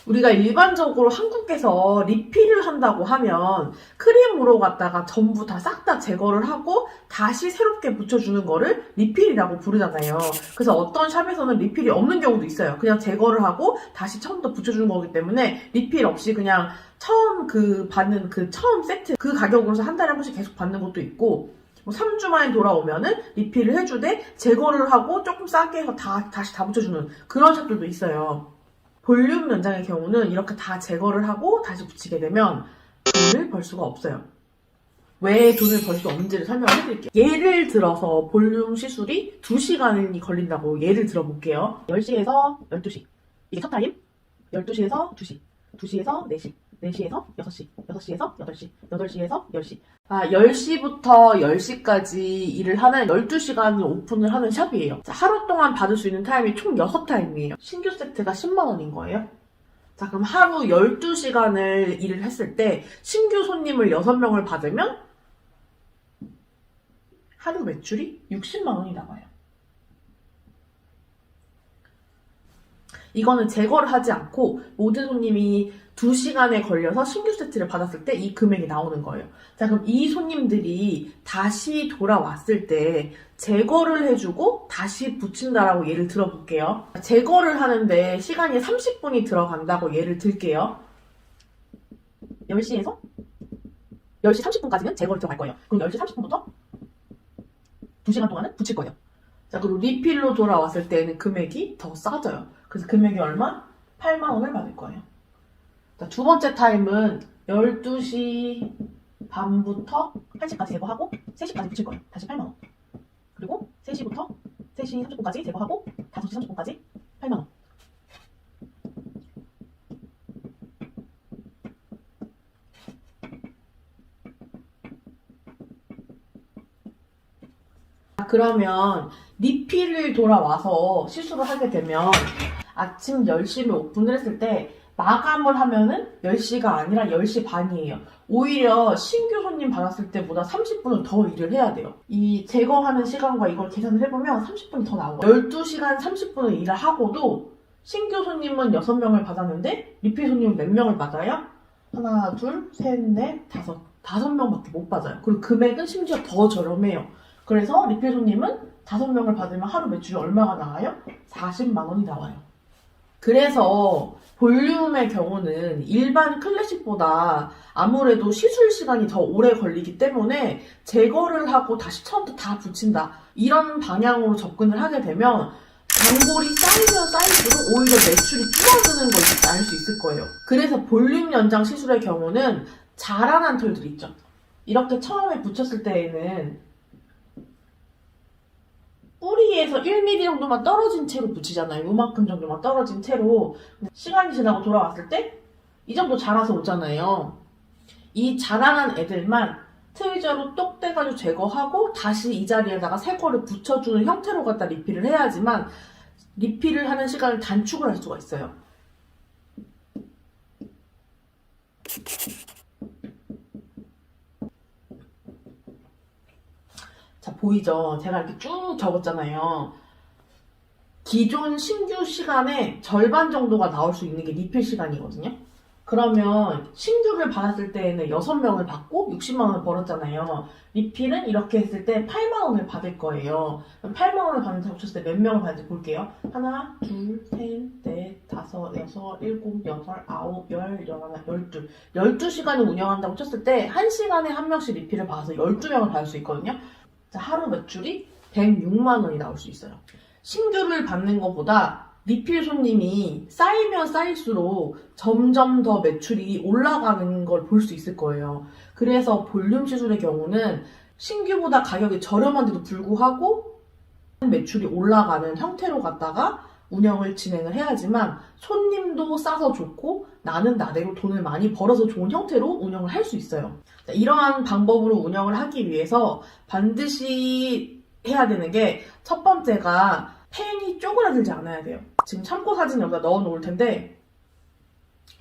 우리가 일반적으로 한국에서 리필을 한다고 하면 크림으로 갖다가 전부 다 싹 다 제거를 하고 다시 새롭게 붙여주는 거를 리필이라고 부르잖아요. 그래서 어떤 샵에서는 리필이 없는 경우도 있어요. 그냥 제거를 하고 다시 처음부터 붙여주는 거기 때문에 리필 없이 그냥 처음 받는 처음 세트 그 가격으로서 한 달에 한 번씩 계속 받는 것도 있고, 뭐 3주 만에 돌아오면은 리필을 해주되 제거를 하고 조금 싸게 해서 다시 다 붙여주는 그런 샵들도 있어요. 볼륨 연장의 경우는 이렇게 다 제거를 하고 다시 붙이게 되면 돈을 벌 수가 없어요. 왜 돈을 벌 수 없는지를 설명을 해드릴게요. 예를 들어서 볼륨 시술이 2시간이 걸린다고 예를 들어볼게요. 10시에서 12시. 이게 첫 타임. 12시에서 2시. 2시에서 4시. 4시에서 6시. 6시에서 8시. 8시에서 10시. 10시부터 10시까지 일을 하는 12시간을 오픈을 하는 샵이에요. 자, 하루 동안 받을 수 있는 타임이 총 6타임이에요. 신규 세트가 10만원인 거예요. 자, 그럼 하루 12시간을 일을 했을 때 신규 손님을 6명을 받으면 하루 매출이 60만원이 나와요. 이거는 제거를 하지 않고 모든 손님이 2시간에 걸려서 신규 세트를 받았을 때 이 금액이 나오는 거예요. 자, 그럼 이 손님들이 다시 돌아왔을 때 제거를 해주고 다시 붙인다라고 예를 들어볼게요. 제거를 하는데 시간이 30분이 들어간다고 예를 들게요. 10시에서 10시 30분까지는 제거를 들어갈 거예요. 그럼 10시 30분부터 2시간 동안은 붙일 거예요. 자, 그리고 리필로 돌아왔을 때는 금액이 더 싸져요. 그래서 금액이 얼마? 8만원을 받을 거예요. 자, 두 번째 타임은 12시 반부터 1시까지 제거하고 3시까지 붙일 거예요. 다시 8만원. 그리고 3시부터 3시 30분까지 제거하고 5시 30분까지 8만원. 그러면 리필을 돌아와서 시술을 하게 되면 아침 10시에 오픈을 했을 때 마감을 하면은 10시가 아니라 10시 반이에요. 오히려 신규 손님 받았을 때보다 30분을 더 일을 해야 돼요. 이 제거하는 시간과 이걸 계산을 해보면 30분이 더 나와요. 12시간 30분을 일을 하고도 신규 손님은 6명을 받았는데 리필 손님은 몇 명을 받아요? 하나, 둘, 셋, 넷, 다섯. 5명밖에 못 받아요. 그리고 금액은 심지어 더 저렴해요. 그래서 리필 손님은 5명을 받으면 하루 매출이 얼마가 나와요? 40만 원이 나와요. 그래서 볼륨의 경우는 일반 클래식보다 아무래도 시술 시간이 더 오래 걸리기 때문에 제거를 하고 다시 처음부터 다 붙인다. 이런 방향으로 접근을 하게 되면 단골이 쌓이면 쌓일수록 오히려 매출이 줄어드는 걸 알 수 있을 거예요. 그래서 볼륨 연장 시술의 경우는 자라난 털들이 있죠. 이렇게 처음에 붙였을 때에는 뿌리에서 1mm 정도만 떨어진 채로 붙이잖아요. 요만큼 정도만 떨어진 채로. 시간이 지나고 돌아왔을 때 이 정도 자라서 오잖아요. 이 자라난 애들만 트위저로 똑 떼가지고 제거하고 다시 이 자리에다가 새 거를 붙여주는 형태로 갖다 리필을 해야지만 리필을 하는 시간을 단축을 할 수가 있어요. 자, 보이죠? 제가 이렇게 쭉 적었잖아요. 기존 신규 시간의 절반 정도가 나올 수 있는 게 리필 시간이거든요. 그러면 신규를 받았을 때에는 6명을 받고 60만 원을 벌었잖아요. 리필은 이렇게 했을 때 8만 원을 받을 거예요. 그럼 8만 원을 받는다고 쳤을 때 몇 명을 받는지 볼게요. 하나, 둘, 셋, 넷, 다섯, 여섯, 일곱, 여덟, 아홉, 열, 열하나, 12. 12시간을 운영한다고 쳤을 때 1시간에 한 명씩 리필을 받아서 12명을 받을 수 있거든요. 자, 하루 매출이 106만 원이 나올 수 있어요. 신규를 받는 것보다 리필 손님이 쌓이면 쌓일수록 점점 더 매출이 올라가는 걸 볼 수 있을 거예요. 그래서 볼륨 시술의 경우는 신규보다 가격이 저렴한데도 불구하고 매출이 올라가는 형태로 갖다가 운영을 진행을 해야지만 손님도 싸서 좋고 나는 나대로 돈을 많이 벌어서 좋은 형태로 운영을 할 수 있어요. 이러한 방법으로 운영을 하기 위해서 반드시 해야 되는 게 첫 번째가 펜이 쪼그라들지 않아야 돼요. 지금 참고 사진 여기다 넣어 놓을 텐데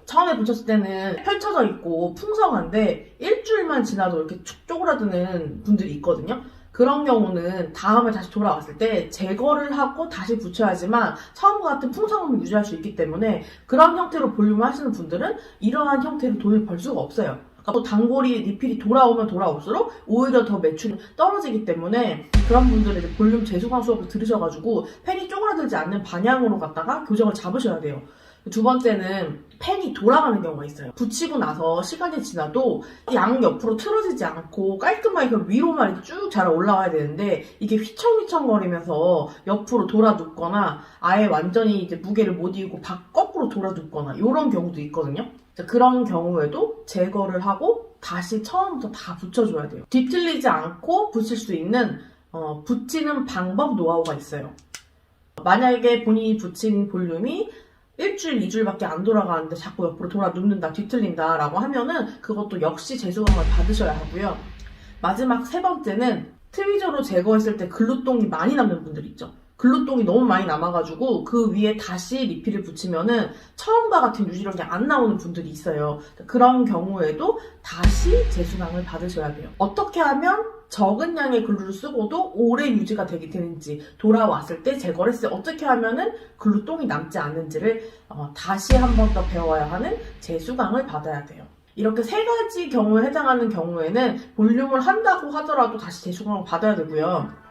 처음에 붙였을 때는 펼쳐져 있고 풍성한데 일주일만 지나도 이렇게 축 쪼그라드는 분들이 있거든요. 그런 경우는 다음에 다시 돌아왔을 때 제거를 하고 다시 붙여야지만 처음과 같은 풍성함을 유지할 수 있기 때문에 그런 형태로 볼륨을 하시는 분들은 이러한 형태로 돈을 벌 수가 없어요. 그러니까 또 단골이 리필이 돌아오면 돌아올수록 오히려 더 매출이 떨어지기 때문에 그런 분들은 이제 볼륨 재수강 수업을 들으셔가지고 팬이 쪼그라들지 않는 방향으로 갖다가 교정을 잡으셔야 돼요. 두 번째는 팬이 돌아가는 경우가 있어요. 붙이고 나서 시간이 지나도 양 옆으로 틀어지지 않고 깔끔하게 그 위로만 이렇게 쭉 자라 올라와야 되는데 이게 휘청휘청거리면서 옆으로 돌아 눕거나 아예 완전히 이제 무게를 못 이기고 거꾸로 돌아 눕거나 이런 경우도 있거든요. 그런 경우에도 제거를 하고 다시 처음부터 다 붙여줘야 돼요. 뒤틀리지 않고 붙일 수 있는 붙이는 방법 노하우가 있어요. 만약에 본인이 붙인 볼륨이 일주일, 2주일밖에 안 돌아가는데 자꾸 옆으로 돌아 눕는다, 뒤틀린다 라고 하면은 그것도 역시 재수강을 받으셔야 하고요. 마지막 세 번째는 트위저로 제거했을 때 글루똥이 많이 남는 분들 있죠. 글루똥이 너무 많이 남아가지고 그 위에 다시 리필을 붙이면은 처음과 같은 유지력이 안 나오는 분들이 있어요. 그런 경우에도 다시 재수강을 받으셔야 돼요. 어떻게 하면 적은 양의 글루를 쓰고도 오래 유지가 되는지 돌아왔을 때 제거를 했을 때 어떻게 하면은 글루똥이 남지 않는지를 다시 한 번 더 배워야 하는 재수강을 받아야 돼요. 이렇게 세 가지 경우에 해당하는 경우에는 볼륨을 한다고 하더라도 다시 재수강을 받아야 되고요.